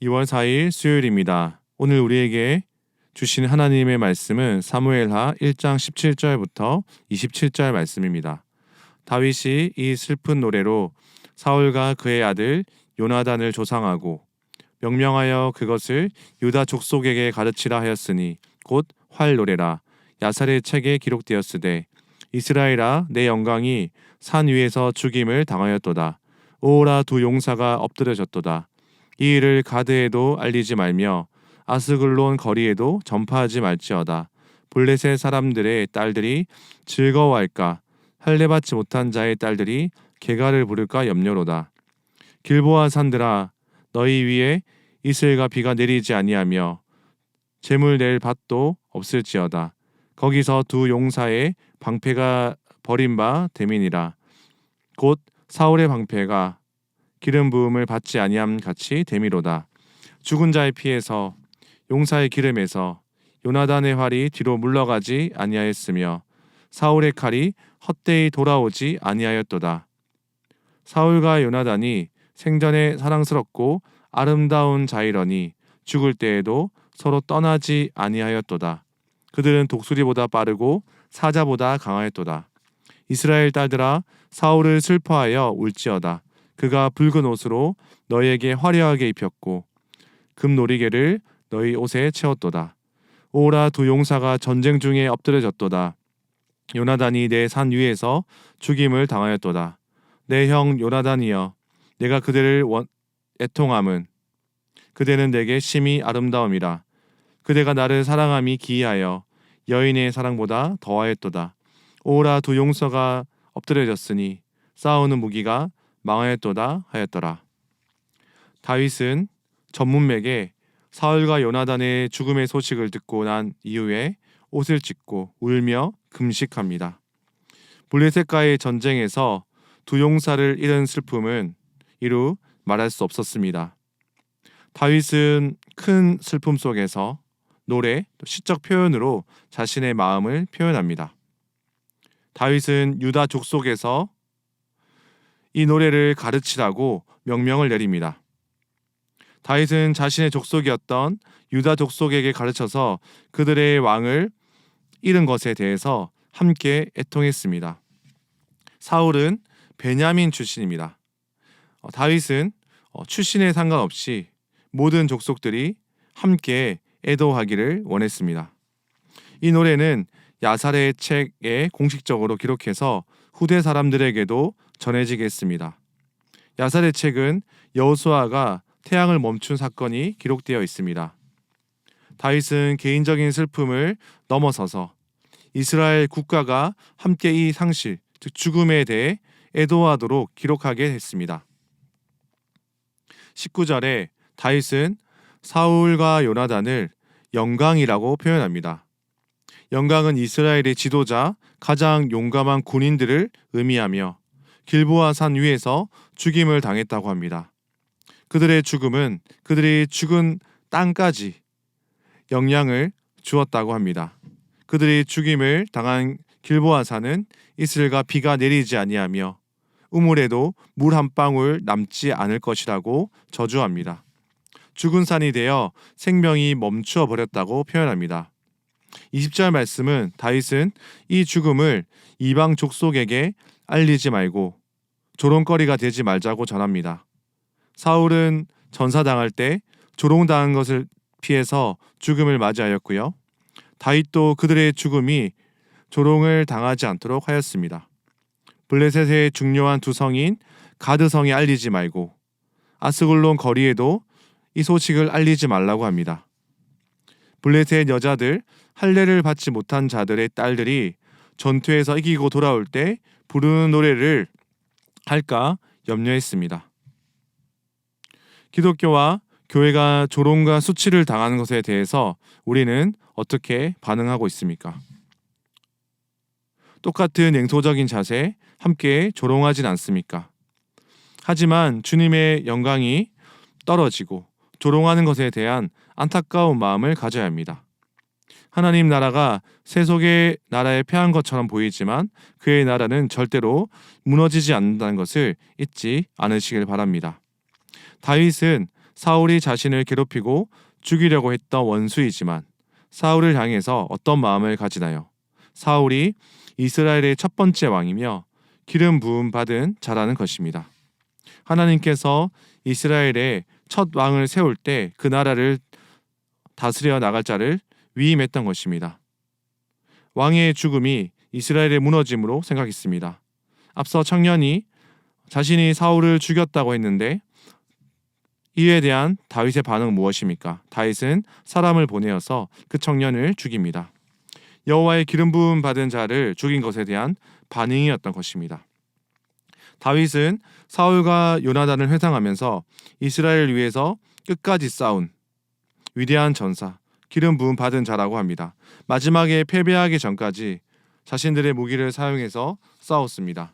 2월 4일 수요일입니다. 오늘 우리에게 주신 하나님의 말씀은 사무엘하 1장 17절부터 27절 말씀입니다. 다윗이 이 슬픈 노래로 사울과 그의 아들 요나단을 조상하고 명명하여 그것을 유다 족속에게 가르치라 하였으니 곧 활 노래라. 야살의 책에 기록되었으되 이스라엘아 내 영광이 산 위에서 죽임을 당하였도다. 오라 두 용사가 엎드려졌도다. 이 일을 가드에도 알리지 말며 아스글론 거리에도 전파하지 말지어다. 블레셋 사람들의 딸들이 즐거워할까? 할례받지 못한 자의 딸들이 개가를 부를까 염려로다. 길보아 산들아 너희 위에 이슬과 비가 내리지 아니하며 재물 낼 밭도 없을지어다. 거기서 두 용사의 방패가 버린 바 됨이니라. 곧 사울의 방패가 기름 부음을 받지 아니함 같이 됨이로다. 죽은 자의 피에서 용사의 기름에서 요나단의 활이 뒤로 물러가지 아니하였으며 사울의 칼이 헛되이 돌아오지 아니하였도다. 사울과 요나단이 생전에 사랑스럽고 아름다운 자이러니 죽을 때에도 서로 떠나지 아니하였도다. 그들은 독수리보다 빠르고 사자보다 강하였도다. 이스라엘 딸들아 사울을 슬퍼하여 울지어다. 그가 붉은 옷으로 너희에게 화려하게 입혔고 금놀이개를 너희 옷에 채웠도다. 오라 두 용사가 전쟁 중에 엎드려졌도다. 요나단이 내 산 위에서 죽임을 당하였도다. 내 형 요나단이여 내가 그대를 애통함은 그대는 내게 심히 아름다움이라. 그대가 나를 사랑함이 기이하여 여인의 사랑보다 더하였도다. 오라 두 용사가 엎드려졌으니 싸우는 무기가 망하였도다 하였더라. 다윗은 전문맥에 사울과 요나단의 죽음의 소식을 듣고 난 이후에 옷을 찢고 울며 금식합니다. 블레셋과의 전쟁에서 두 용사를 잃은 슬픔은 이루 말할 수 없었습니다. 다윗은 큰 슬픔 속에서 노래, 시적 표현으로 자신의 마음을 표현합니다. 다윗은 유다 족속에서 이 노래를 가르치라고 명령을 내립니다. 다윗은 자신의 족속이었던 유다 족속에게 가르쳐서 그들의 왕을 잃은 것에 대해서 함께 애통했습니다. 사울은 베냐민 출신입니다. 다윗은 출신에 상관없이 모든 족속들이 함께 애도하기를 원했습니다. 이 노래는 야살의 책에 공식적으로 기록해서 후대 사람들에게도 전해지게 했습니다. 야살의 책은 여호수아가 태양을 멈춘 사건이 기록되어 있습니다. 다윗은 개인적인 슬픔을 넘어서서 이스라엘 국가가 함께 이 상실, 즉 죽음에 대해 애도하도록 기록하게 했습니다. 19절에 다윗은 사울과 요나단을 영광이라고 표현합니다. 영광은 이스라엘의 지도자, 가장 용감한 군인들을 의미하며 길보아 산 위에서 죽임을 당했다고 합니다. 그들의 죽음은 그들이 죽은 땅까지 영향을 주었다고 합니다. 그들이 죽임을 당한 길보아 산은 이슬과 비가 내리지 아니하며 우물에도 물 한 방울 남지 않을 것이라고 저주합니다. 죽은 산이 되어 생명이 멈추어 버렸다고 표현합니다. 20절 말씀은 다윗은 이 죽음을 이방 족속에게 알리지 말고 조롱거리가 되지 말자고 전합니다. 사울은 전사당할 때 조롱당한 것을 피해서 죽음을 맞이하였고요. 다윗도 그들의 죽음이 조롱을 당하지 않도록 하였습니다. 블레셋의 중요한 두 성인 가드성에 알리지 말고 아스글론 거리에도 이 소식을 알리지 말라고 합니다. 블레셋 여자들, 할례를 받지 못한 자들의 딸들이 전투에서 이기고 돌아올 때 부르는 노래를 할까 염려했습니다. 기독교와 교회가 조롱과 수치를 당하는 것에 대해서 우리는 어떻게 반응하고 있습니까? 똑같은 냉소적인 자세, 함께 조롱하진 않습니까? 하지만 주님의 영광이 떨어지고 조롱하는 것에 대한 안타까운 마음을 가져야 합니다. 하나님 나라가 세속의 나라에 패한 것처럼 보이지만 그의 나라는 절대로 무너지지 않는다는 것을 잊지 않으시길 바랍니다. 다윗은 사울이 자신을 괴롭히고 죽이려고 했던 원수이지만 사울을 향해서 어떤 마음을 가지나요? 사울이 이스라엘의 첫 번째 왕이며 기름 부음 받은 자라는 것입니다. 하나님께서 이스라엘의 첫 왕을 세울 때 그 나라를 다스려 나갈 자를 위임했던 것입니다. 왕의 죽음이 이스라엘의 무너짐으로 생각했습니다. 앞서 청년이 자신이 사울을 죽였다고 했는데 이에 대한 다윗의 반응은 무엇입니까? 다윗은 사람을 보내어서 그 청년을 죽입니다. 여호와의 기름 부음 받은 자를 죽인 것에 대한 반응이었던 것입니다. 다윗은 사울과 요나단을 회상하면서 이스라엘을 위해서 끝까지 싸운 위대한 전사, 기름 부음 받은 자라고 합니다. 마지막에 패배하기 전까지 자신들의 무기를 사용해서 싸웠습니다.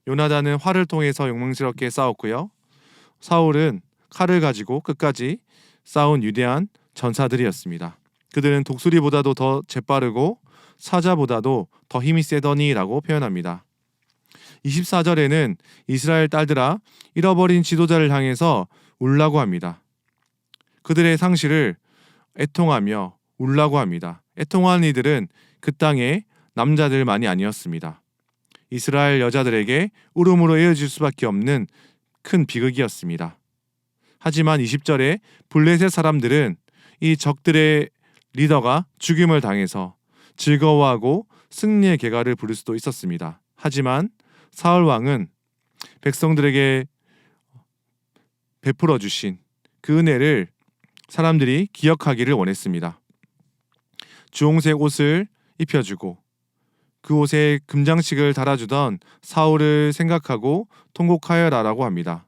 요나단은 활을 통해서 용맹스럽게 싸웠고요. 사울은 칼을 가지고 끝까지 싸운 위대한 전사들이었습니다. 그들은 독수리보다도 더 재빠르고 사자보다도 더 힘이 세더니라고 표현합니다. 24절에는 이스라엘 딸들아 잃어버린 지도자를 향해서 울라고 합니다. 그들의 상실을 애통하며 울라고 합니다. 애통하는 이들은 그 땅의 남자들만이 아니었습니다. 이스라엘 여자들에게 울음으로 이어질 수밖에 없는 큰 비극이었습니다. 하지만 20절에 블레셋 사람들은 이 적들의 리더가 죽임을 당해서 즐거워하고 승리의 개가를 부를 수도 있었습니다. 하지만 사울 왕은 백성들에게 베풀어 주신 그 은혜를 사람들이 기억하기를 원했습니다. 주홍색 옷을 입혀주고 그 옷에 금장식을 달아주던 사울을 생각하고 통곡하여라라고 합니다.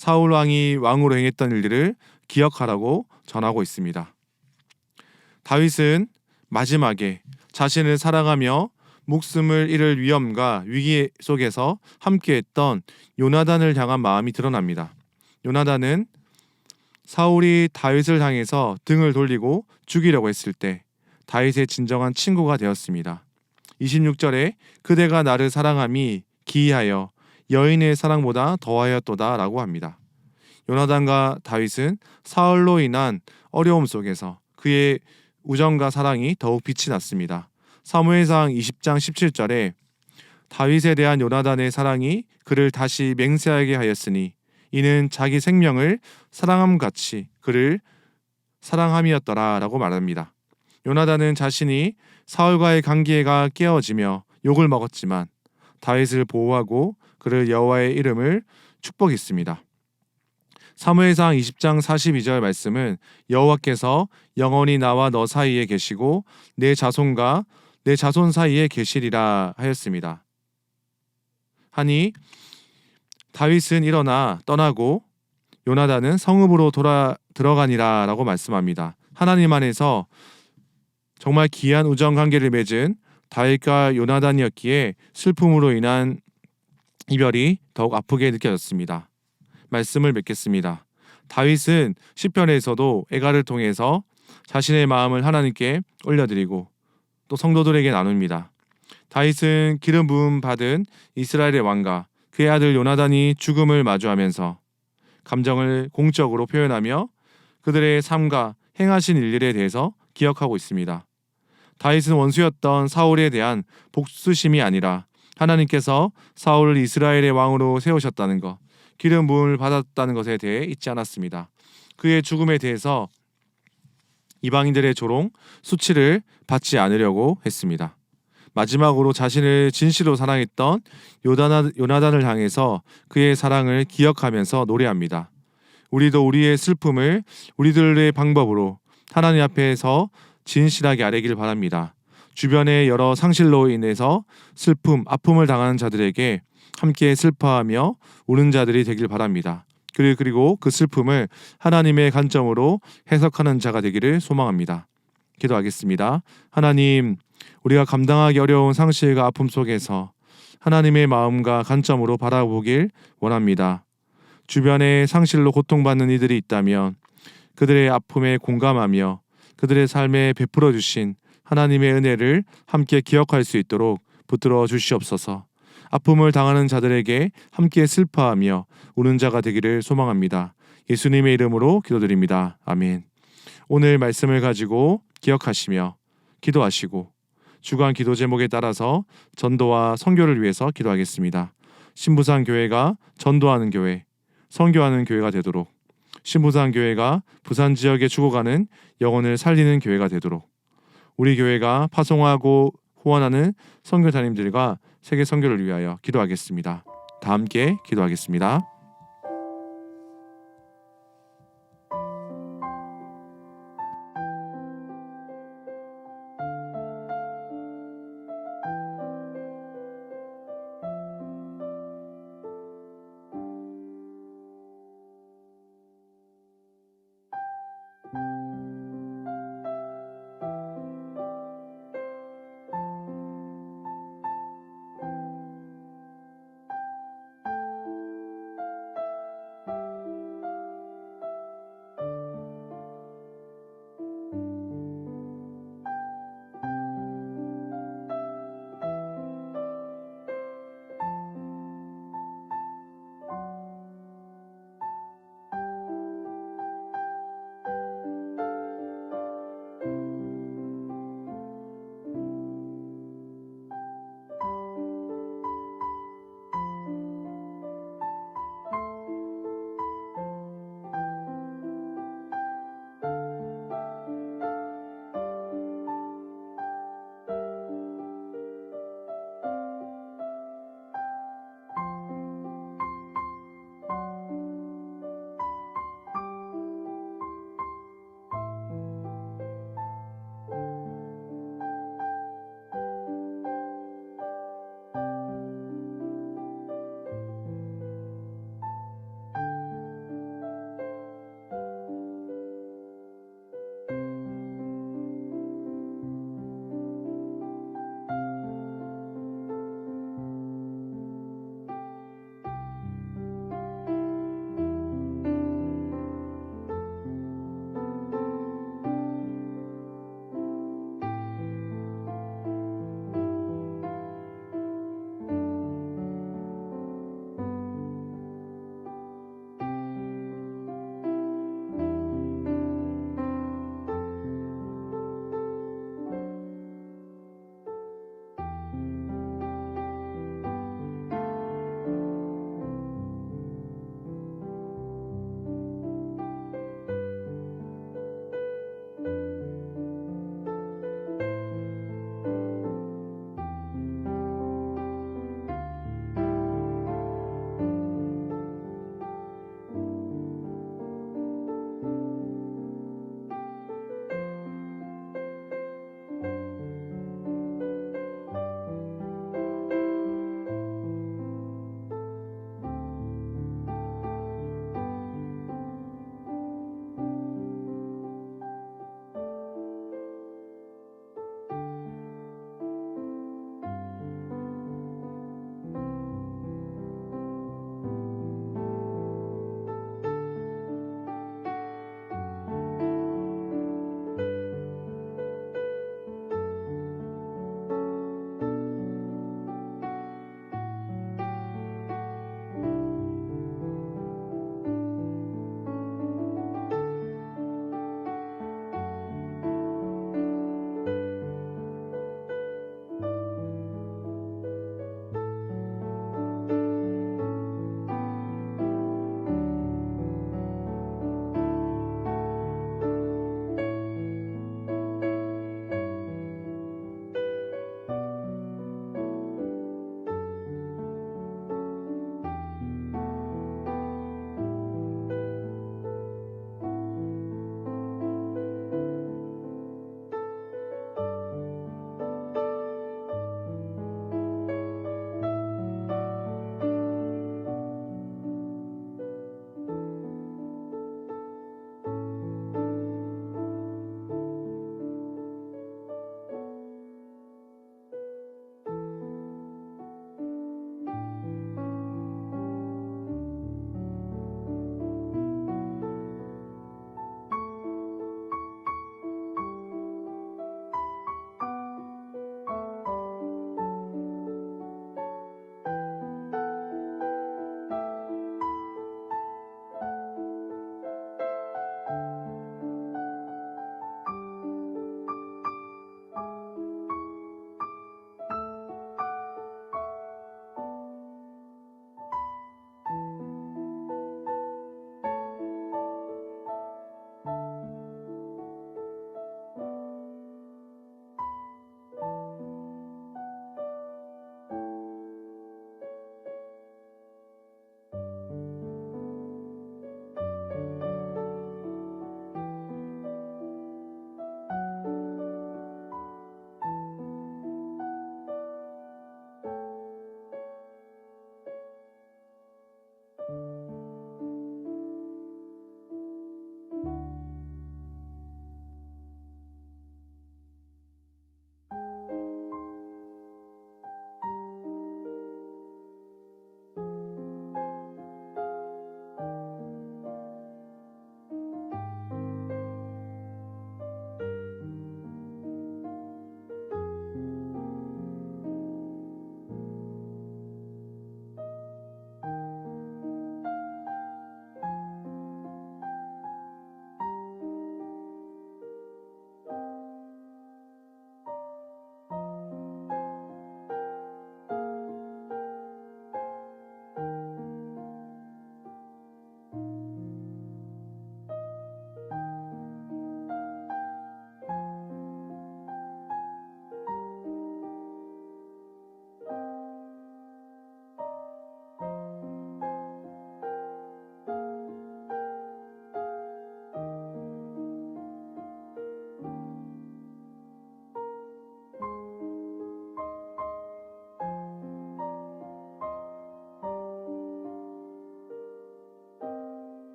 사울 왕이 왕으로 행했던 일들을 기억하라고 전하고 있습니다. 다윗은 마지막에 자신을 사랑하며 목숨을 잃을 위험과 위기 속에서 함께했던 요나단을 향한 마음이 드러납니다. 요나단은 사울이 다윗을 향해서 등을 돌리고 죽이려고 했을 때 다윗의 진정한 친구가 되었습니다. 26절에 그대가 나를 사랑함이 기이하여 여인의 사랑보다 더하였도다 라고 합니다. 요나단과 다윗은 사울로 인한 어려움 속에서 그의 우정과 사랑이 더욱 빛이 났습니다. 사무엘상 20장 17절에 다윗에 대한 요나단의 사랑이 그를 다시 맹세하게 하였으니 이는 자기 생명을 사랑함같이 그를 사랑함이었더라 라고 말합니다. 요나단은 자신이 사울과의 관계가 깨어지며 욕을 먹었지만 다윗을 보호하고 그를 여호와의 이름을 축복했습니다. 사무엘상 20장 42절 말씀은 여호와께서 영원히 나와 너 사이에 계시고 내 자손과 내 자손 사이에 계시리라 하였습니다. 하니 다윗은 일어나 떠나고 요나단은 성읍으로 들어가니라 라고 말씀합니다. 하나님 안에서 정말 귀한 우정 관계를 맺은 다윗과 요나단이었기에 슬픔으로 인한 이별이 더욱 아프게 느껴졌습니다. 말씀을 맺겠습니다. 다윗은 시편에서도 애가를 통해서 자신의 마음을 하나님께 올려드리고 또 성도들에게 나눕니다. 다윗은 기름 부음 받은 이스라엘의 왕과 그의 아들 요나단이 죽음을 마주하면서 감정을 공적으로 표현하며 그들의 삶과 행하신 일들에 대해서 기억하고 있습니다. 다윗은 원수였던 사울에 대한 복수심이 아니라 하나님께서 사울을 이스라엘의 왕으로 세우셨다는 것, 기름 부음을 받았다는 것에 대해 잊지 않았습니다. 그의 죽음에 대해서 이방인들의 조롱, 수치를 받지 않으려고 했습니다. 마지막으로 자신을 진실로 사랑했던 요나단을 향해서 그의 사랑을 기억하면서 노래합니다. 우리도 우리의 슬픔을 우리들의 방법으로 하나님 앞에서 진실하게 아뢰길 바랍니다. 주변의 여러 상실로 인해서 슬픔, 아픔을 당하는 자들에게 함께 슬퍼하며 우는 자들이 되길 바랍니다. 그리고 그 슬픔을 하나님의 관점으로 해석하는 자가 되기를 소망합니다. 기도하겠습니다. 하나님, 우리가 감당하기 어려운 상실과 아픔 속에서 하나님의 마음과 관점으로 바라보길 원합니다. 주변에 상실로 고통받는 이들이 있다면 그들의 아픔에 공감하며 그들의 삶에 베풀어 주신 하나님의 은혜를 함께 기억할 수 있도록 붙들어 주시옵소서. 아픔을 당하는 자들에게 함께 슬퍼하며 우는 자가 되기를 소망합니다. 예수님의 이름으로 기도드립니다. 아멘. 오늘 말씀을 가지고 기억하시며 기도하시고 주간 기도 제목에 따라서 전도와 선교를 위해서 기도하겠습니다. 신부산 교회가 전도하는 교회, 선교하는 교회가 되도록, 신부산 교회가 부산 지역에 죽어가는 영혼을 살리는 교회가 되도록, 우리 교회가 파송하고 후원하는 선교사님들과 세계 선교를 위하여 기도하겠습니다. 다 함께 기도하겠습니다.